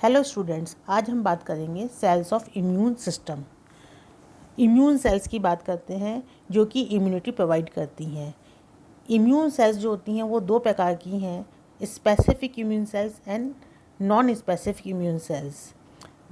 Hello students, आज हम बात करेंगे cells of immune system. Immune cells की बात करते हैं जो कि इम्यूनिटी प्रोवाइड करती हैं। इम्यून सेल्स जो होती हैं वो दो प्रकार की हैं, specific immune cells and non specific immune sales.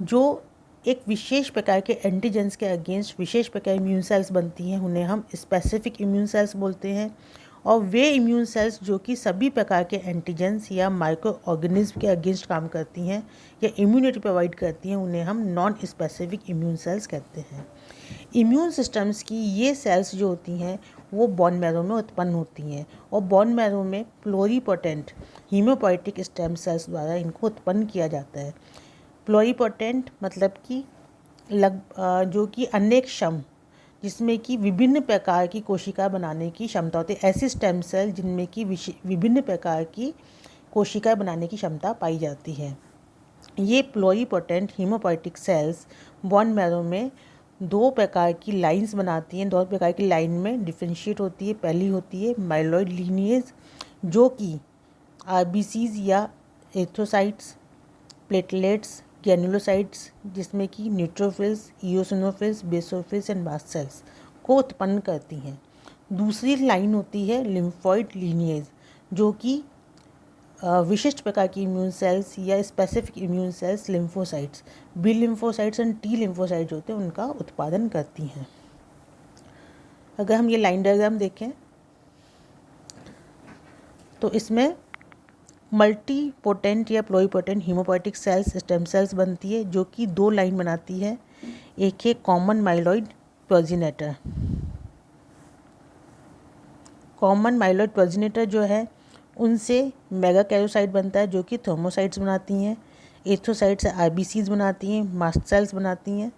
जो एक विशेष प्रकार के एंटीजेंस के अगेंस्ट विशेष प्रकार इम्यून सेल्स बनती हैं उन्हें हम स्पेसिफिक इम्यून सेल्स बोलते हैं। और वे इम्यून सेल्स जो कि सभी प्रकार के एंटीजेंस या माइक्रो ऑर्गेनिज्म के अगेंस्ट काम करती हैं या इम्यूनिटी प्रोवाइड करती हैं उन्हें हम नॉन स्पेसिफिक इम्यून सेल्स कहते हैं। इम्यून सिस्टम्स की ये सेल्स जो होती हैं वो बोन मैरो में उत्पन्न होती हैं और बोन मैरो में प्लोरीपोटेंट हीमोपोइटिक स्टेम सेल्स द्वारा इनको उत्पन्न किया जाता है। प्लोरीपोटेंट मतलब कि जो कि अनेक क्षम, जिसमें कि विभिन्न प्रकार की कोशिका बनाने की क्षमता होती है। ऐसी स्टेम सेल जिनमें कि विभिन्न प्रकार की कोशिका बनाने की क्षमता पाई जाती है। ये प्लोरीपोटेंट हीमोपोइटिक सेल्स बोन मैरो में दो प्रकार की लाइंस बनाती हैं। दो प्रकार की लाइन में डिफ्रेंशिएट होती है। पहली होती है माइलॉइड लीनिएज जो कि आरबीसीज या एरिथ्रोसाइट्स, प्लेटलेट्स, ग्रैन्युलोसाइट्स जिसमें कि neutrophils, eosinophils, basophils and mast cells को उत्पन्न करती हैं। दूसरी लाइन होती है लिम्फॉइड लीनिएज जो कि विशिष्ट प्रकार की इम्यून सेल्स या specific immune cells lymphocytes, B lymphocytes and T lymphocytes होते हैं उनका उत्पादन करती हैं। अगर हम ये लाइन डायग्राम देखें तो इसमें मल्टी पोटेंट या प्लोरीपोटेंट हीमोपोइटिक सेल्स स्टेम सेल्स बनती है जो कि दो लाइन बनाती है। एक है common myeloid progenitor. Common myeloid progenitor जो है उनसे मेगाकैरोसाइट बनता है जो कि थर्मोसाइट्स बनाती हैं। एरिथ्रोसाइट्स आरबीसीज बनाती हैं, मास्ट सेल्स बनाती हैं,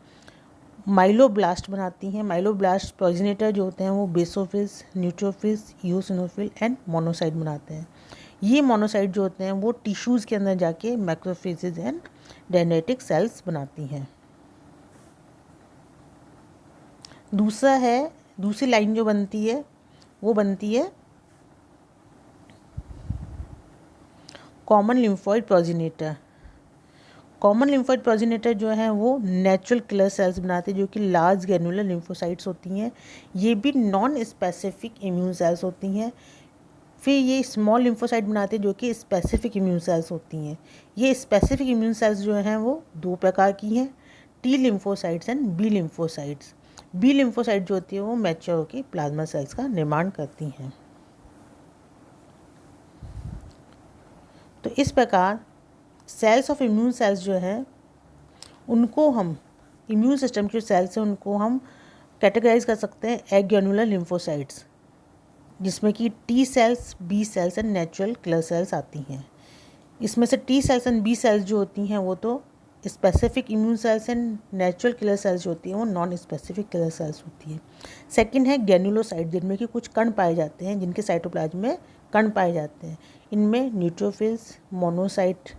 माइलोब्लास्ट बनाती हैं। माइलोब्लास्ट प्रोजेनेटर जो होते हैं वो basophils, neutrophils, eosinophil and monocyte बनाते हैं। ये मोनोसाइट जो होते हैं वो टिश्यूज़ के अंदर जाके मैक्रोफेजेज एंड डेंड्राइटिक सेल्स बनाती हैं। दूसरी लाइन जो बनती है वो बनती है common lymphoid progenitor. Common lymphoid progenitor जो है वो नेचुरल किलर सेल्स बनाते हैं जो कि लार्ज ग्रैन्युलर लिम्फोसाइट्स होती हैं। ये भी नॉन स्पेसिफिक इम्यून सेल्स होती हैं। फिर ये स्मॉल लिम्फोसाइट बनाते हैं जो कि स्पेसिफिक इम्यून सेल्स होती हैं। ये स्पेसिफिक इम्यून सेल्स जो हैं वो दो प्रकार की हैं, T lymphocytes and B lymphocytes. B lymphocyte जो होती है वो मैच्योर होकर प्लाज्मा सेल्स का निर्माण करती हैं। तो इस प्रकार सेल्स ऑफ इम्यून सेल्स जो हैं उनको हम इम्यून सिस्टम के सेल्स हैं उनको हम कैटेगराइज कर सकते हैं एग्रैन्युलर लिम्फोसाइट्स, जिसमें कि T cells, B cells and natural killer cells आती हैं। इसमें से T cells and B cells जो होती हैं वो तो specific immune cells and natural killer cells जो होती हैं वो नॉन स्पेसिफिक किलर सेल्स होती है। सेकंड है ग्रैन्युलोसाइट जिनमें कि कुछ कण पाए जाते हैं, जिनके साइटोप्लाज्म में कण पाए जाते हैं। इनमें neutrophils, monocyte,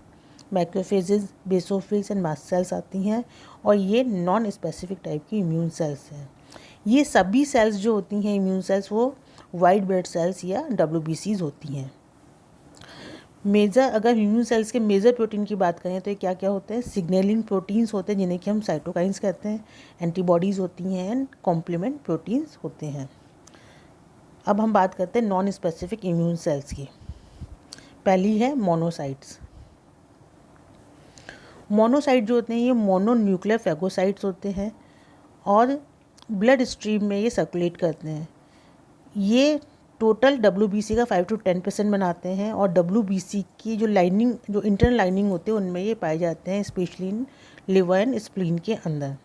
macrophages, basophils and mast cells आती हैं और ये नॉन स्पेसिफिक टाइप की इम्यून सेल्स हैं। ये सभी सेल्स जो होती हैं इम्यून सेल्स वो वाइट ब्लड सेल्स या WBCs होती हैं। अगर इम्यून सेल्स के मेजर प्रोटीन की बात करें तो ये क्या क्या होते हैं, सिग्नलिंग प्रोटीन्स होते हैं जिन्हें कि हम साइटोकाइंस कहते हैं, एंटीबॉडीज़ होती हैं एंड कॉम्प्लीमेंट प्रोटीन्स होते हैं। अब हम बात करते हैं नॉन स्पेसिफिक इम्यून सेल्स की। पहली है मोनोसाइट्स। मोनोसाइट जो होते हैं ये मोनोन्यूक्लियर फैगोसाइट्स होते हैं और ब्लड स्ट्रीम में ये सर्कुलेट करते हैं। ये टोटल WBC का 5 to 10% बनाते हैं और WBC की जो लाइनिंग, जो इंटरनल लाइनिंग होती है उनमें ये पाए जाते हैं, specially in liver and spleen के अंदर।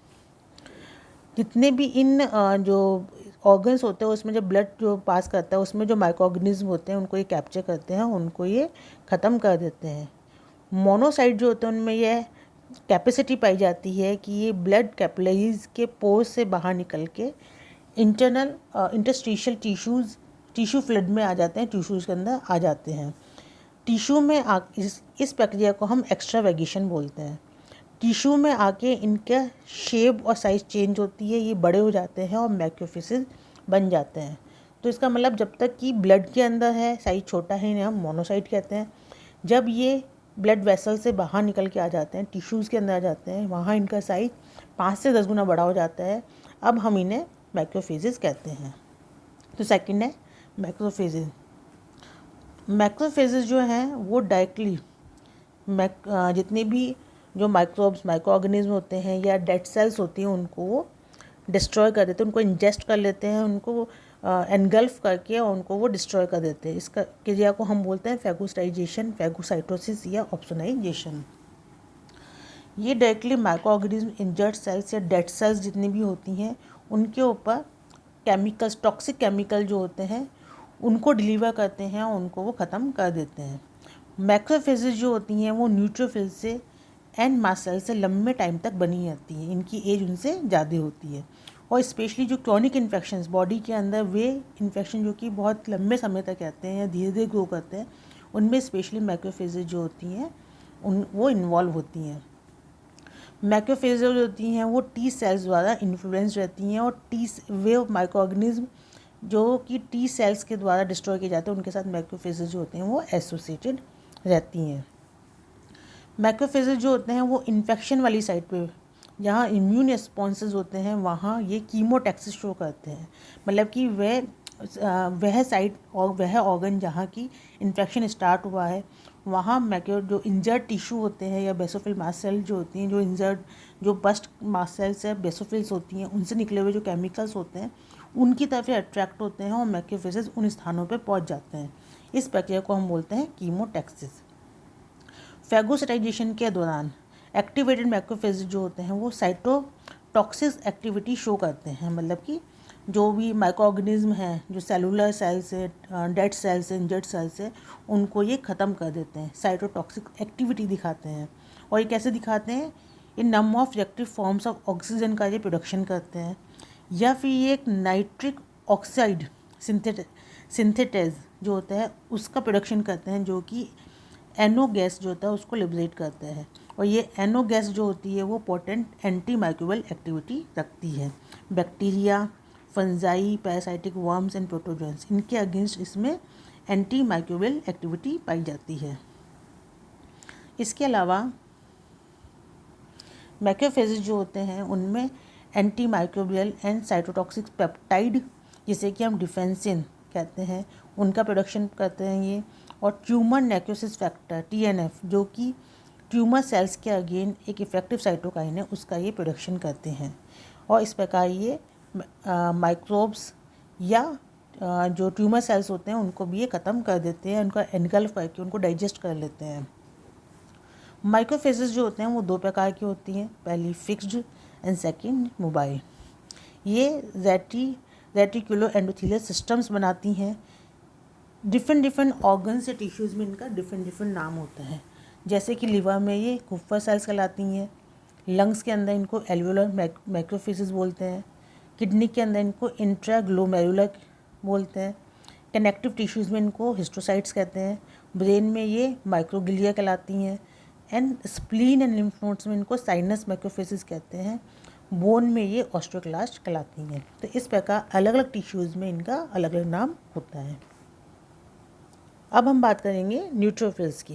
जितने भी इन जो ऑर्गन्स होते हैं उसमें जब ब्लड जो पास करता है उसमें जो माइक्रो ऑर्गेनिज्म होते हैं उनको ये कैप्चर करते हैं, उनको ये ख़त्म कर देते हैं। मोनोसाइट जो होते हैं उनमें यह कैपेसिटी पाई जाती है कि ये ब्लड कैपिलरीज के पोर्स से बाहर निकल के इंटरस्टिशियल टिश्यू फ्लड में आ जाते हैं, टिश्यूज़ के अंदर आ जाते हैं। टिश्यू में इस प्रक्रिया को हम एक्स्ट्रावेगेशन बोलते हैं। टिश्यू में आके इनका शेप और साइज़ चेंज होती है, ये बड़े हो जाते हैं और मैक्रोफेसेस बन जाते हैं। तो इसका मतलब जब तक कि ब्लड के अंदर है, साइज़ छोटा है, इन्हें हम मोनोसाइट कहते हैं। जब ये ब्लड वेसल से बाहर निकल के आ जाते हैं, टिश्यूज़ के अंदर आ जाते हैं, वहाँ इनका साइज 5 से 10 गुना बड़ा हो जाता है। अब हम इन्हें मैक्रोफेजेस कहते हैं। तो सेकंड है मैक्रोफेजेस। मैक्रोफेजेस जो हैं वो डायरेक्टली जितने भी जो माइक्रोब्स, माइक्रो ऑर्गेनिज्म होते हैं या डेड सेल्स होती हैं उनको वो डिस्ट्रॉय कर देते हैं, उनको इंजेस्ट कर लेते हैं, उनको एनगल्फ करके और उनको वो डिस्ट्रॉय कर देते हैं। इसका क्रिया को हम बोलते हैं फैगोसाइटेशन, फैगोसाइटोसिस या ऑप्सोनाइजेशन। ये directly microorganism, injured cells या डेड सेल्स जितनी भी होती हैं उनके ऊपर केमिकल्स, टॉक्सिक केमिकल जो होते हैं उनको डिलीवर करते हैं और उनको वो ख़त्म कर देते हैं। मैक्रोफेजेस जो होती हैं वो न्यूट्रोफिल से एंड मास्ट सेल से लंबे टाइम तक बनी रहती हैं, इनकी एज उनसे ज़्यादा होती है। और स्पेशली जो क्रॉनिक इन्फेक्शंस बॉडी के अंदर, वे इन्फेक्शन जो कि बहुत लंबे समय तक रहते हैं या धीरे धीरे ग्रो करते हैं, उनमें स्पेशली मैक्रोफेजेस जो होती हैं वो इन्वॉल्व होती हैं। मैक्रोफेजेस जो होती हैं वो टी सेल्स द्वारा इन्फ्लुएंस रहती हैं और वे माइक्रो ऑर्गेनिज्म जो कि टी सेल्स के द्वारा डिस्ट्रॉय किए जाते हैं उनके साथ मैक्रोफेजेस जो होते हैं वो एसोसिएटेड रहती हैं। मैक्रोफेजेस जो होते हैं वो इन्फेक्शन वाली साइड पे, जहाँ इम्यून रिस्पॉन्सेज होते हैं वहाँ ये कीमोटैक्सिस शो करते हैं। मतलब कि वह साइड और वह ऑर्गन जहाँ की इन्फेक्शन स्टार्ट हुआ है वहाँ जो इंजर्ड टिश्यू होते हैं या बेसोफिल मास्ट सेल जो होती हैं, जो इंजर्ड जो बस्ट मास्ट सेल्स या बेसोफिल्स होती हैं, उनसे निकले हुए जो केमिकल्स होते हैं उनकी तरफ अट्रैक्ट होते हैं और मैक्रोफेजेस उन स्थानों पर पहुँच जाते हैं। इस प्रक्रिया को हम बोलते हैं कीमोटैक्सिस। फैगोसाइटाइजेशन के दौरान एक्टिवेटेड मैक्रोफेजेस जो होते हैं वो साइटोटॉक्सिक एक्टिविटी शो करते हैं। मतलब कि जो भी माइक्रो ऑर्गेनिज्म हैं, जो सेलुलर सेल्स है, डेड सेल्स है, इंजर्ड सेल्स है, उनको ये ख़त्म कर देते हैं, साइटोटॉक्सिक एक्टिविटी दिखाते हैं। और ये कैसे दिखाते हैं? ये नम of reactive forms of oxygen का ये प्रोडक्शन करते हैं, या फिर ये एक नाइट्रिक ऑक्साइड सिंथेटेज जो होता है उसका प्रोडक्शन करते हैं, जो कि एनो गैस जो होता है उसको लिबरेट करते हैं। और ये एनो गैस जो होती है वो पोटेंट एंटी माइक्रोबियल एक्टिविटी रखती है। Bacteria, fungi, parasitic worms and protozoans, इनके अगेंस्ट इसमें एंटी माइक्रोबियल एक्टिविटी पाई जाती है। इसके अलावा मैक्रोफेजेस जो होते हैं उनमें anti microbial and cytotoxic peptide, जिसे कि हम डिफेंसिन कहते हैं, उनका प्रोडक्शन करते हैं ये। और ट्यूमर नेक्रोसिस फैक्टर TNF, जो कि ट्यूमर सेल्स के अगेन एक इफेक्टिव साइटोकाइन है, उसका ये प्रोडक्शन करते हैं। और इस प्रकार ये माइक्रोब्स या जो ट्यूमर सेल्स होते हैं उनको भी ये ख़त्म कर देते हैं, उनका एनगल्फ करके उनको डाइजेस्ट कर लेते हैं। माइक्रोफेजेस जो होते हैं वो दो प्रकार की होती हैं, पहली फिक्स्ड एंड सेकंड मोबाइल। ये रेटिकुलो एंडोथेलियल सिस्टम्स बनाती हैं। डिफरेंट ऑर्गन्स या टिश्यूज़ में इनका डिफरेंट नाम होता है। जैसे कि लिवर में ये कुफर सेल्स कहलाती हैं, लंग्स के अंदर इनको एल्वियोलर मैक्रोफेजेस बोलते हैं, किडनी के अंदर इनको इंट्राग्लोमेरुलर बोलते हैं, कनेक्टिव टिश्यूज़ में इनको हिस्टोसाइट्स कहते हैं, ब्रेन में ये माइक्रोग्लिया कहलाती हैं, and spleen and lymph nodes में इनको साइनस मैक्रोफेजेस कहते हैं, बोन में ये ऑस्टियोक्लास्ट कहलाती हैं। तो इस प्रकार अलग अलग टिश्यूज़ में इनका अलग अलग नाम होता है। अब हम बात करेंगे न्यूट्रोफिल्स की।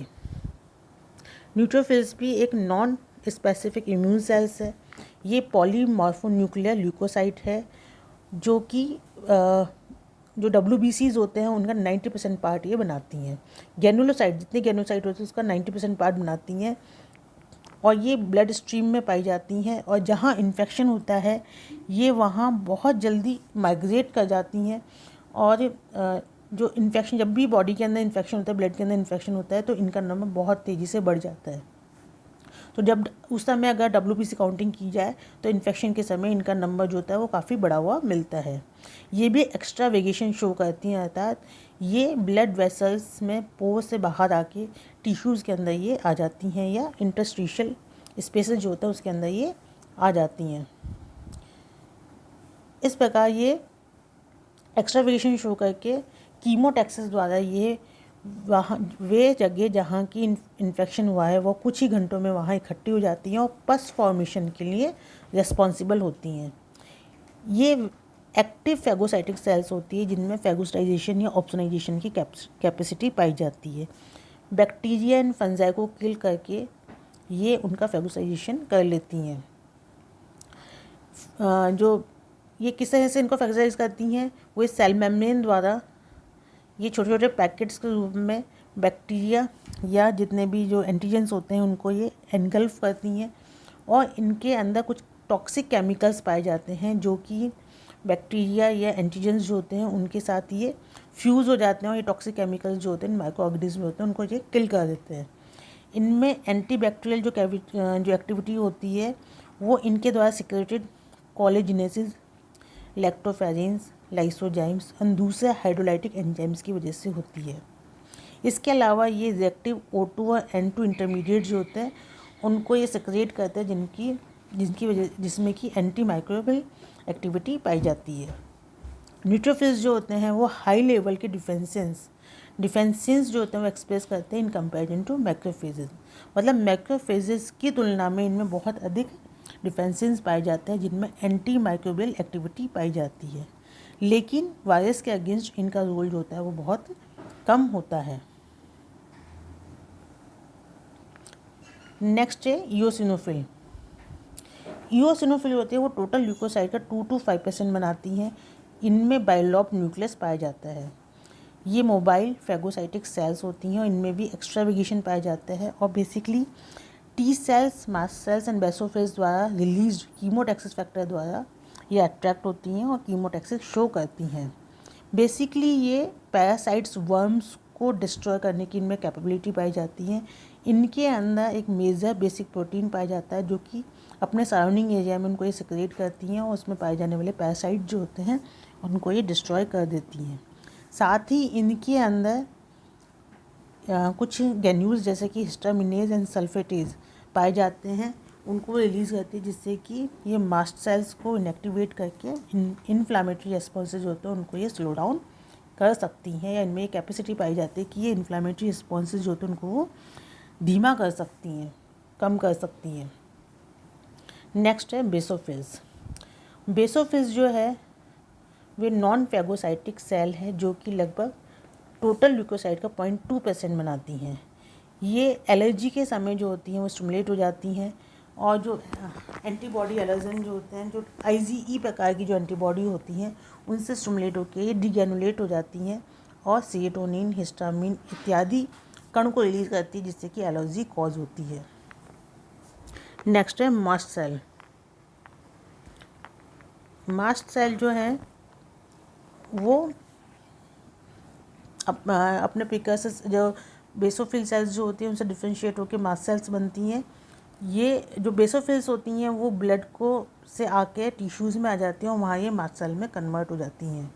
न्यूट्रोफिल्स भी एक नॉन स्पेसिफिक इम्यून सेल्स है। ये पॉलीमॉर्फोन्यूक्लियर ल्यूकोसाइट है, जो कि जो WBCs होते हैं उनका 90% पार्ट ये बनाती हैं। ग्रेनुलोसाइट, जितने ग्रेनुलोसाइट होते हैं उसका 90% पार्ट बनाती हैं, और ये ब्लड स्ट्रीम में पाई जाती हैं। और जहाँ इन्फेक्शन होता है ये वहाँ बहुत जल्दी माइग्रेट कर जाती हैं। और जो इन्फेक्शन, जब भी बॉडी के अंदर इन्फेक्शन होता है, ब्लड के अंदर इन्फेक्शन होता है, तो इनका नंबर बहुत तेज़ी से बढ़ जाता है। तो जब उस समय अगर WBC काउंटिंग की जाए तो इन्फेक्शन के समय इनका नंबर जो होता है वो काफ़ी बढ़ा हुआ मिलता है। ये भी एक्स्ट्रा वेगेशन शो करती हैं, अर्थात ये ब्लड वेसल्स में पोर से बाहर आके टिश्यूज़ के अंदर ये आ जाती हैं, या इंटरस्टिशियल स्पेसेस जो होता है उसके अंदर ये आ जाती हैं। इस प्रकार ये एक्स्ट्रा वेगेशन शो करके कीमोटैक्सिस द्वारा ये वे जगह जहाँ की इन्फेक्शन हुआ है वो कुछ ही घंटों में वहाँ इकट्ठी हो जाती हैं और पस फॉर्मेशन के लिए रिस्पॉन्सिबल होती हैं। ये एक्टिव फैगोसाइटिक सेल्स होती है जिनमें फैगोसाइटेशन या ऑप्सोनाइजेशन की कैपेसिटी पाई जाती है। बैक्टीरिया एंड फंजाई को किल करके ये उनका फेगोसाइजेशन कर लेती हैं। जो ये किस तरह से इनको फेगोसाइज करती हैं, वो इस सेल मेम्ब्रेन द्वारा ये छोटे छोटे पैकेट्स के रूप में बैक्टीरिया या जितने भी जो एंटीजेंस होते हैं उनको ये एनगल्फ करती हैं, और इनके अंदर कुछ टॉक्सिक केमिकल्स पाए जाते हैं जो कि बैक्टीरिया या एंटीजेंस जो होते हैं उनके साथ ये फ्यूज़ हो जाते हैं, और ये टॉक्सिक केमिकल्स जो होते हैं माइक्रो ऑर्गेनिज्म होते हैं उनको ये किल कर देते हैं। इनमें एंटीबैक्टीरियल जो एक्टिविटी होती है वो इनके द्वारा सिक्रेटेड कोलेजिनेसिस, लैक्टोफेरेंस, लाइसोजाइम्स और दूसरे हाइड्रोलाइटिक एंजाइम्स की वजह से होती है। इसके अलावा ये रिएक्टिव O2 और N2 इंटरमीडिएट जो होते हैं उनको ये सिक्रेट करते हैं जिसमें कि एंटी माइक्रोबियल एक्टिविटी पाई जाती है। न्यूट्रोफिल्स जो होते हैं वो हाई लेवल के डिफेंसेंस जो होते हैं वो एक्सप्रेस करते हैं इन कंपैरिजन टू मैक्रोफेजेस। मतलब मैक्रोफेजेस की तुलना में इनमें बहुत अधिक डिफेंसेंस पाए जाते हैं जिनमें एंटी माइक्रोबियल एक्टिविटी पाई जाती है, लेकिन वायरस के अगेंस्ट इनका रोल जो होता है वो बहुत कम होता है। नेक्स्ट है ईओसिनोफिल। ईओसिनोफिल होती है वो टोटल ल्यूकोसाइट का 2 to 5% बनाती हैं। इनमें बाइलॉब न्यूक्लियस पाया जाता है। ये मोबाइल फेगोसाइटिक सेल्स होती हैं और इनमें भी एक्स्ट्रावेगेशन पाया जाता है, और basically T cells, mast cells and basophils द्वारा रिलीज कीमोटैक्सिस फैक्टर द्वारा ये अट्रैक्ट होती हैं और कीमोटैक्सिस शो करती हैं। बेसिकली ये पैरासाइट्स, वर्म्स को डिस्ट्रॉय करने की इनमें कैपेबिलिटी पाई जाती है। इनके अंदर एक मेजर बेसिक प्रोटीन पाया जाता है जो कि अपने सराउंडिंग एरिया में उनको ये सिक्रेट करती हैं, और उसमें पाए जाने वाले पैरासाइट जो होते हैं उनको ये डिस्ट्रॉय कर देती हैं। साथ ही इनके अंदर कुछ गैन्यूल्स जैसे कि हिस्टामिनेज एंड सल्फेटेज पाए जाते हैं, उनको रिलीज़ करती है, जिससे कि ये मास्ट सेल्स को इनएक्टिवेट करके इन्फ्लामेटरी रिस्पॉन्सेज होते हैं उनको ये स्लो डाउन कर सकती हैं, या इनमें कैपेसिटी पाई जाती है कि ये इन्फ्लामेटरी रिस्पॉन्सेज जो होते हैं उनको वो धीमा कर सकती हैं, कम कर सकती हैं। नेक्स्ट है बेसोफिल्स। बेसोफिल्स जो है वे नॉन फेगोसाइटिक सेल है जो कि लगभग टोटल ल्यूकोसाइट का 0.2% बनाती हैं। ये एलर्जी के समय जो होती हैं वो स्टिमुलेट हो जाती हैं, और जो एंटीबॉडी एलर्जन जो होते हैं, जो IgE प्रकार की जो एंटीबॉडी होती हैं उनसे स्टिमुलेट होकर ये डिग्रेनुलेट हो जाती हैं और सेरोटोनिन, हिस्टामिन इत्यादि कण को रिलीज करती है, जिससे कि एलर्जी कॉज होती है। नेक्स्ट है मास्ट सेल। मास्ट सेल जो है वो अपने प्रिकर्सर्स जो बेसोफिल सेल्स जो होती हैं उनसे डिफ्रेंशिएट होकर मास्ट सेल्स बनती हैं। ये जो बेसोफिल्स होती हैं वो ब्लड को से आके टिश्यूज़ में आ जाती हैं और वहाँ ये मास्ट सेल में कन्वर्ट हो जाती हैं।